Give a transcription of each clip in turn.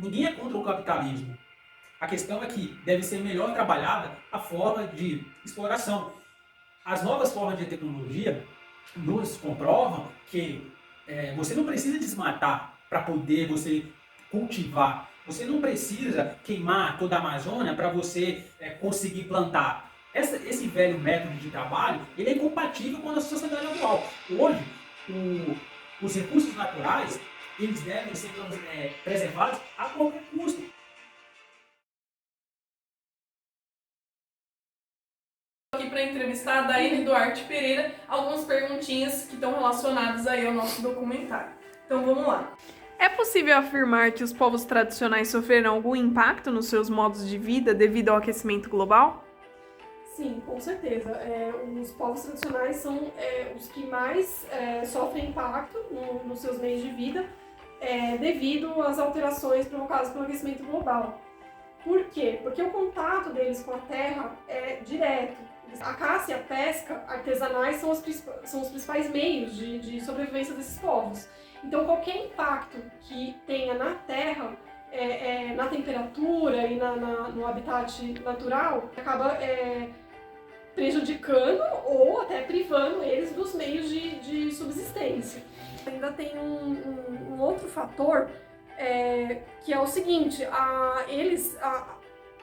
Ninguém é contra o capitalismo. A questão é que deve ser melhor trabalhada a forma de exploração. As novas formas de tecnologia nos comprovam que você não precisa desmatar para poder você cultivar. Você não precisa queimar toda a Amazônia para você conseguir plantar. Esse velho método de trabalho ele é incompatível com a nossa sociedade atual. Hoje, os recursos naturais eles devem ser preservados a qualquer custo. Aqui para entrevistar a Daíne Duarte Pereira, algumas perguntinhas que estão relacionadas aí ao nosso documentário. Então vamos lá. É possível afirmar que os povos tradicionais sofreram algum impacto nos seus modos de vida devido ao aquecimento global? Sim, com certeza. Os povos tradicionais são os que mais sofrem impacto nos seus meios de vida devido às alterações provocadas pelo aquecimento global. Por quê? Porque o contato deles com a terra é direto. A caça e a pesca artesanais são os principais meios de sobrevivência desses povos. Então, qualquer impacto que tenha na terra, na temperatura e no habitat natural, acaba prejudicando ou até privando eles dos meios de subsistência. Ainda tem um outro fator que é o seguinte,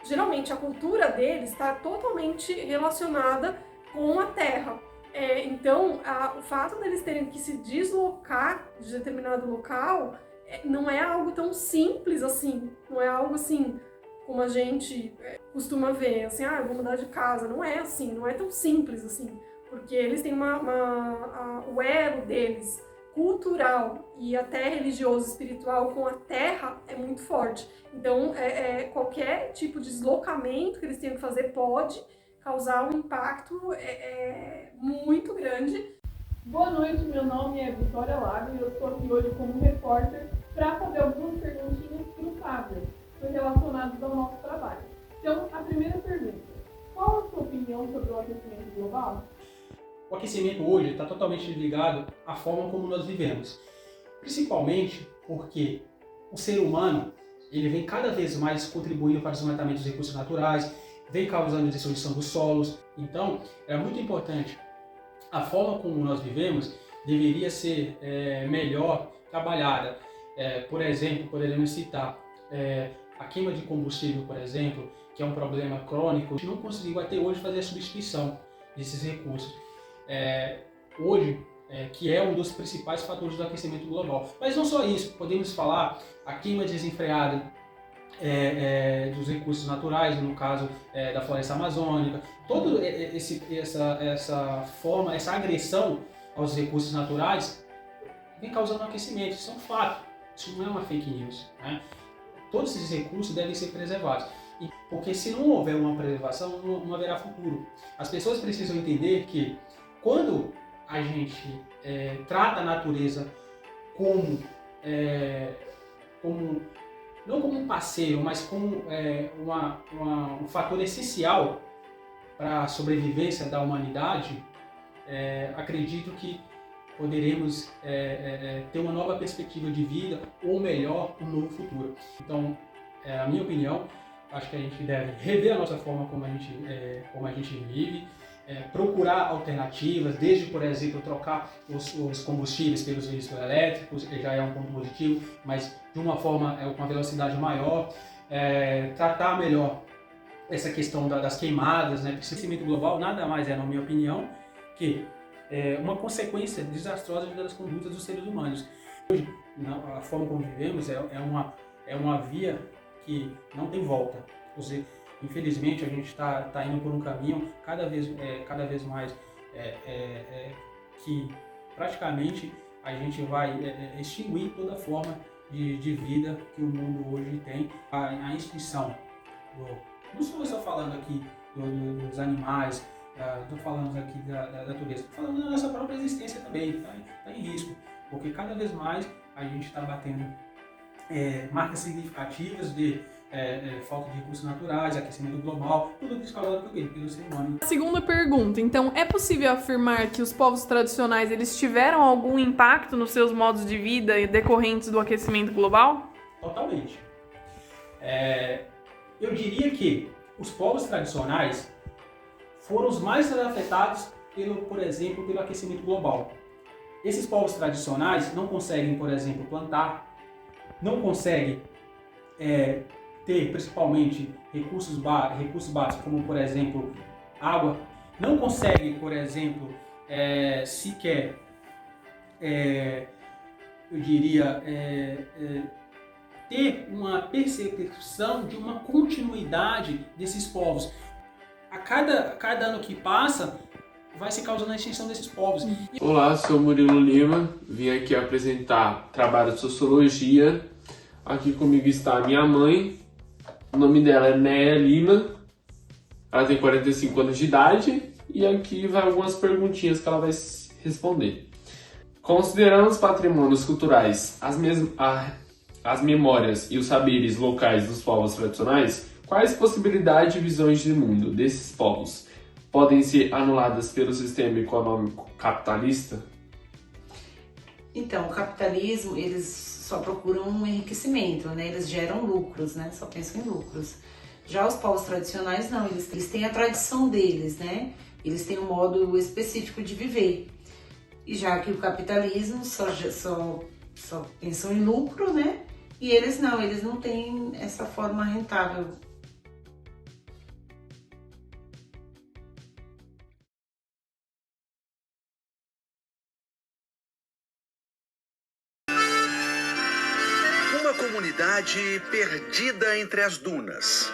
geralmente a cultura deles está totalmente relacionada com a terra. Então, o fato deles terem que se deslocar de determinado local não é algo tão simples assim, não é algo assim como a gente costuma ver, assim, eu vou mudar de casa. Não é assim, não é tão simples assim, porque eles têm o elo deles cultural e até religioso, espiritual com a terra é muito forte. Então, qualquer tipo de deslocamento que eles tenham que fazer pode causar um impacto muito grande. Boa noite, meu nome é Vitória Lago e eu estou aqui hoje como repórter para fazer algumas perguntinhas para o Fábio, relacionadas ao nosso trabalho. Então, a primeira pergunta: qual a sua opinião sobre o aquecimento global? O aquecimento hoje está totalmente ligado à forma como nós vivemos, principalmente porque o ser humano ele vem cada vez mais contribuindo para o desmatamento dos recursos naturais, vem causando destruição dos solos. Então, é muito importante a forma como nós vivemos deveria ser melhor trabalhada. Por exemplo, poderíamos citar a queima de combustível, por exemplo, que é um problema crônico. A gente não conseguiu até hoje fazer a substituição desses recursos. Hoje, que é um dos principais fatores do aquecimento global. Mas não só isso, podemos falar a queima desenfreada dos recursos naturais, no caso da floresta amazônica, toda essa agressão aos recursos naturais vem causando aquecimento. Isso é um fato, isso não é uma fake news, né? Todos esses recursos devem ser preservados, porque se não houver uma preservação, não haverá futuro. As pessoas precisam entender que quando a gente trata a natureza não como um parceiro, mas como um fator essencial para a sobrevivência da humanidade, acredito que poderemos ter uma nova perspectiva de vida, ou melhor, um novo futuro. Então, a minha opinião, acho que a gente deve rever a nossa forma como a gente vive, procurar alternativas, desde, por exemplo, trocar os combustíveis pelos veículos elétricos, que já é um ponto positivo, mas de uma forma com uma velocidade maior, tratar melhor essa questão das queimadas, né? Porque o aquecimento global nada mais na minha opinião, que uma consequência desastrosa das condutas dos seres humanos. Hoje, a forma como vivemos é uma via que não tem volta. Ou seja, infelizmente, a gente está indo por um caminho cada vez mais que praticamente a gente vai extinguir toda forma de vida que o mundo hoje tem. A extinção, não só falando aqui dos animais, estou falando aqui da natureza, estou falando da nossa própria existência também, está em risco, porque cada vez mais a gente está batendo marcas significativas de falta de recursos naturais, aquecimento global, tudo isso causado pelo ser humano. Segunda pergunta, então, é possível afirmar que os povos tradicionais eles tiveram algum impacto nos seus modos de vida decorrentes do aquecimento global? Totalmente. Eu diria que os povos tradicionais foram os mais afetados, por exemplo, pelo aquecimento global. Esses povos tradicionais não conseguem, por exemplo, plantar, não conseguem ter principalmente recursos básicos, como, por exemplo, água, não conseguem, por exemplo, sequer, eu diria, ter uma percepção de uma continuidade desses povos. A cada ano que passa, vai se causando a extinção desses povos. Olá, sou Murilo Lima, vim aqui apresentar trabalho de sociologia. Aqui comigo está a minha mãe, o nome dela é Néia Lima, ela tem 45 anos de idade e aqui vai algumas perguntinhas que ela vai responder. Considerando os patrimônios culturais, as memórias e os saberes locais dos povos tradicionais, quais possibilidades de visões de mundo desses povos podem ser anuladas pelo sistema econômico capitalista? Então, o capitalismo, eles só procuram um enriquecimento, né? Eles geram lucros, né? Só pensam em lucros. Já os povos tradicionais, não, eles têm a tradição deles, né? Eles têm um modo específico de viver. E já que o capitalismo só pensam em lucro, né? E eles não têm essa forma rentável. Uma comunidade perdida entre as dunas.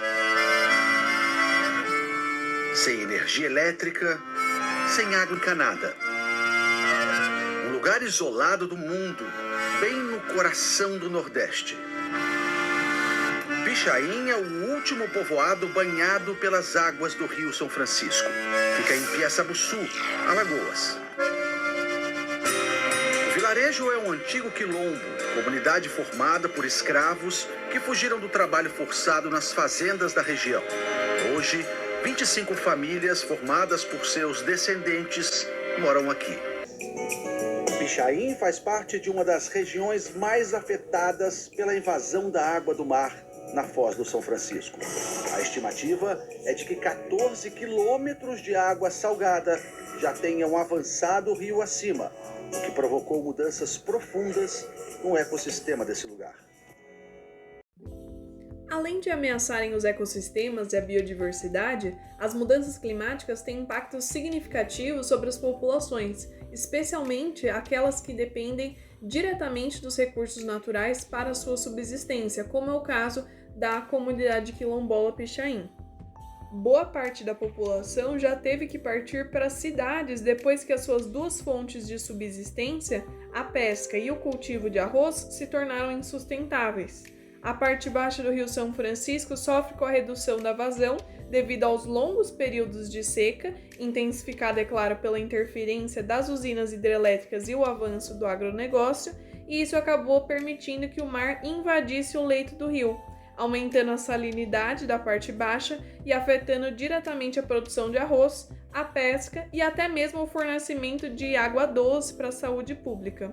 Sem energia elétrica, sem água encanada. Um lugar isolado do mundo, bem no coração do Nordeste. Pichain é o último povoado banhado pelas águas do Rio São Francisco. Fica em Piaçabuçu, Alagoas. O vilarejo é um antigo quilombo, comunidade formada por escravos que fugiram do trabalho forçado nas fazendas da região. Hoje, 25 famílias formadas por seus descendentes moram aqui. Pichain faz parte de uma das regiões mais afetadas pela invasão da água do mar na Foz do São Francisco. A estimativa é de que 14 quilômetros de água salgada já tenham avançado o rio acima, o que provocou mudanças profundas no ecossistema desse lugar. Além de ameaçarem os ecossistemas e a biodiversidade, as mudanças climáticas têm impactos significativos sobre as populações, especialmente aquelas que dependem diretamente dos recursos naturais para sua subsistência, como é o caso da comunidade quilombola Pichain. Boa parte da população já teve que partir para cidades depois que as suas duas fontes de subsistência, a pesca e o cultivo de arroz, se tornaram insustentáveis. A parte baixa do Rio São Francisco sofre com a redução da vazão devido aos longos períodos de seca, intensificada, é claro, pela interferência das usinas hidrelétricas e o avanço do agronegócio, e isso acabou permitindo que o mar invadisse o leito do rio, aumentando a salinidade da parte baixa e afetando diretamente a produção de arroz, a pesca e até mesmo o fornecimento de água doce para a saúde pública.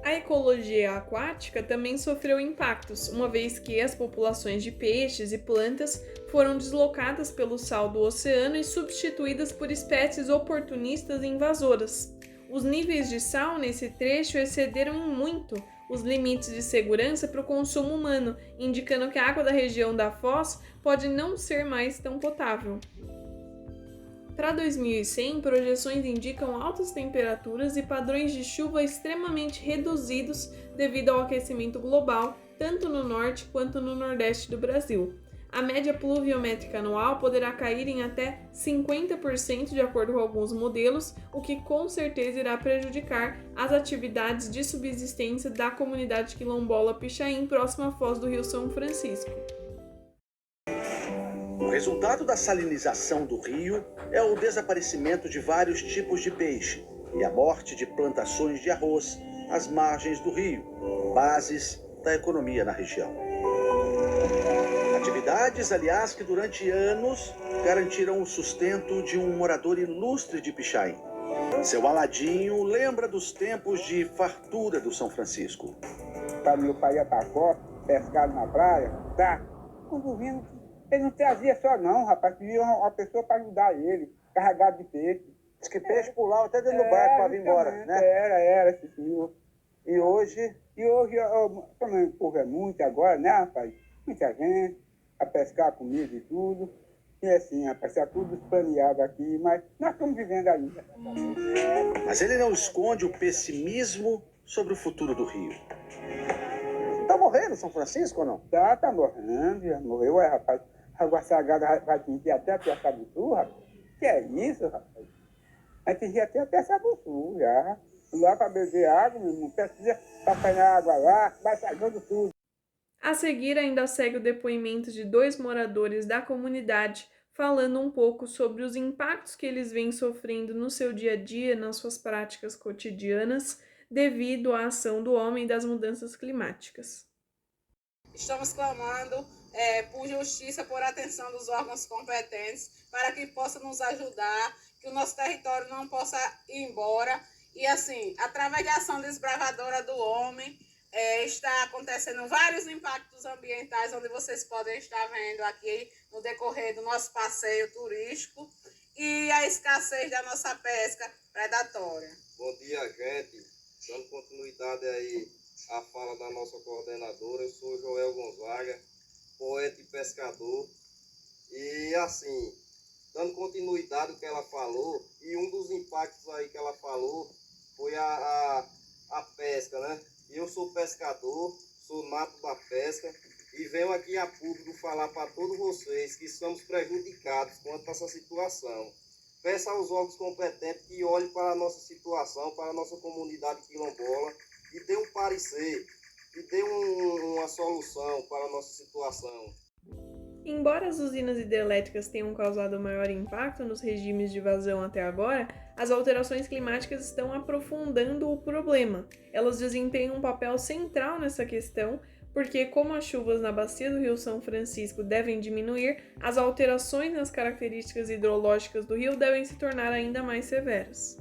A ecologia aquática também sofreu impactos, uma vez que as populações de peixes e plantas foram deslocadas pelo sal do oceano e substituídas por espécies oportunistas e invasoras. Os níveis de sal nesse trecho excederam em muito os limites de segurança para o consumo humano, indicando que a água da região da Foz pode não ser mais tão potável. Para 2100, projeções indicam altas temperaturas e padrões de chuva extremamente reduzidos devido ao aquecimento global, tanto no norte quanto no nordeste do Brasil. A média pluviométrica anual poderá cair em até 50% de acordo com alguns modelos, o que com certeza irá prejudicar as atividades de subsistência da comunidade quilombola Pichain próxima à foz do Rio São Francisco. O resultado da salinização do rio é o desaparecimento de vários tipos de peixe e a morte de plantações de arroz às margens do rio, bases da economia na região. Atividades, aliás, que durante anos garantiram o sustento de um morador ilustre de Pichain. Seu Aladinho lembra dos tempos de fartura do São Francisco. Meu pai ia para a pescado na praia, tá? Quando vindo, ele não trazia só não, rapaz, queria uma pessoa para ajudar ele, carregado de peixe. Diz que peixe pulava até dentro do barco para vir embora, né? Era, esse senhor. E hoje como o povo é muito agora, né, rapaz? Muita gente, a pescar comida e tudo. E assim, rapaz, está tudo planeado aqui, mas nós estamos vivendo ainda. Mas ele não esconde o pessimismo sobre o futuro do Rio. Tá morrendo São Francisco ou não? Tá morrendo, já morreu, rapaz. Água Salgada vai atingir até a Peça do Sul, rapaz. Que é isso, rapaz? Vai atingir até a Peça do Sul, já. Lá para beber água, meu irmão, precisa para apanhar água lá, vai saindo tudo. A seguir, ainda segue o depoimento de 2 moradores da comunidade, falando um pouco sobre os impactos que eles vêm sofrendo no seu dia a dia, nas suas práticas cotidianas, devido à ação do homem e das mudanças climáticas. Estamos clamando por justiça, por atenção dos órgãos competentes, para que possa nos ajudar, que o nosso território não possa ir embora. E assim, através da ação desbravadora do homem, está acontecendo vários impactos ambientais, onde vocês podem estar vendo aqui no decorrer do nosso passeio turístico, e a escassez da nossa pesca predatória. Bom dia, gente. Dando continuidade aí à fala da nossa coordenadora, eu sou Joel Gonzaga, poeta e pescador. E assim, dando continuidade ao que ela falou, e um dos impactos aí que ela falou foi a pesca, né? Eu sou pescador, sou nato da pesca e venho aqui a público falar para todos vocês que somos prejudicados quanto a essa situação. Peço aos órgãos competentes que olhem para a nossa situação, para a nossa comunidade quilombola e dê um parecer, e dê uma solução para a nossa situação. Embora as usinas hidrelétricas tenham causado maior impacto nos regimes de vazão até agora, as alterações climáticas estão aprofundando o problema. Elas desempenham um papel central nessa questão, porque como as chuvas na bacia do Rio São Francisco devem diminuir, as alterações nas características hidrológicas do rio devem se tornar ainda mais severas.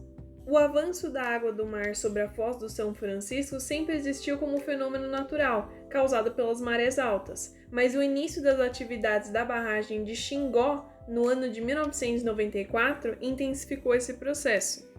O avanço da água do mar sobre a foz do São Francisco sempre existiu como um fenômeno natural, causado pelas marés altas, mas o início das atividades da barragem de Xingó, no ano de 1994, intensificou esse processo.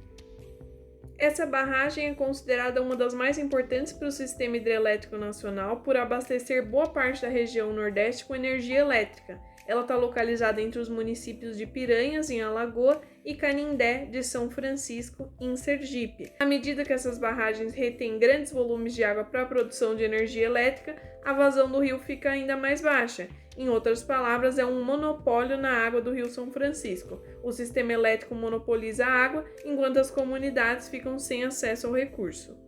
Essa barragem é considerada uma das mais importantes para o sistema hidrelétrico nacional por abastecer boa parte da região Nordeste com energia elétrica. Ela está localizada entre os municípios de Piranhas, em Alagoas, e Canindé, de São Francisco, em Sergipe. À medida que essas barragens retêm grandes volumes de água para a produção de energia elétrica, a vazão do rio fica ainda mais baixa. Em outras palavras, é um monopólio na água do Rio São Francisco. O sistema elétrico monopoliza a água, enquanto as comunidades ficam sem acesso ao recurso.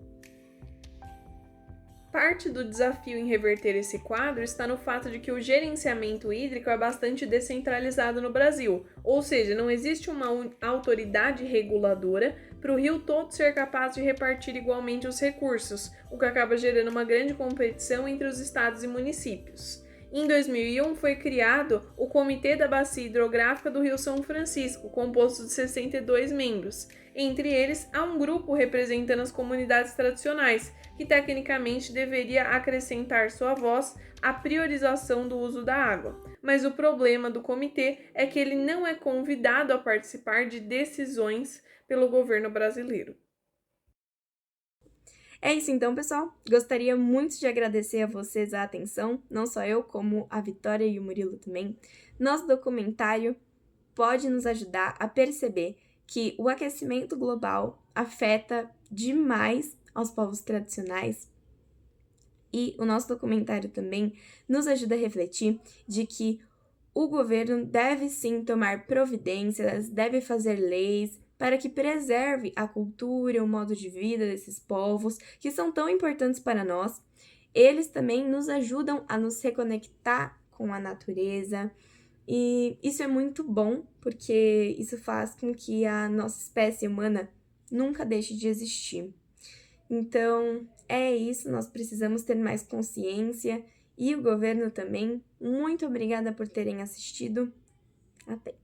Parte do desafio em reverter esse quadro está no fato de que o gerenciamento hídrico é bastante descentralizado no Brasil, ou seja, não existe uma autoridade reguladora para o rio todo ser capaz de repartir igualmente os recursos, o que acaba gerando uma grande competição entre os estados e municípios. Em 2001 foi criado o Comitê da Bacia Hidrográfica do Rio São Francisco, composto de 62 membros. Entre eles, há um grupo representando as comunidades tradicionais, que tecnicamente deveria acrescentar sua voz à priorização do uso da água. Mas o problema do comitê é que ele não é convidado a participar de decisões pelo governo brasileiro. É isso então, pessoal. Gostaria muito de agradecer a vocês a atenção, não só eu, como a Vitória e o Murilo também. Nosso documentário pode nos ajudar a perceber que o aquecimento global afeta demais aos povos tradicionais, e o nosso documentário também nos ajuda a refletir de que o governo deve sim tomar providências, deve fazer leis para que preserve a cultura, o modo de vida desses povos que são tão importantes para nós. Eles também nos ajudam a nos reconectar com a natureza, e isso é muito bom, porque isso faz com que a nossa espécie humana nunca deixe de existir. Então, é isso, nós precisamos ter mais consciência, e o governo também. Muito obrigada por terem assistido. Até!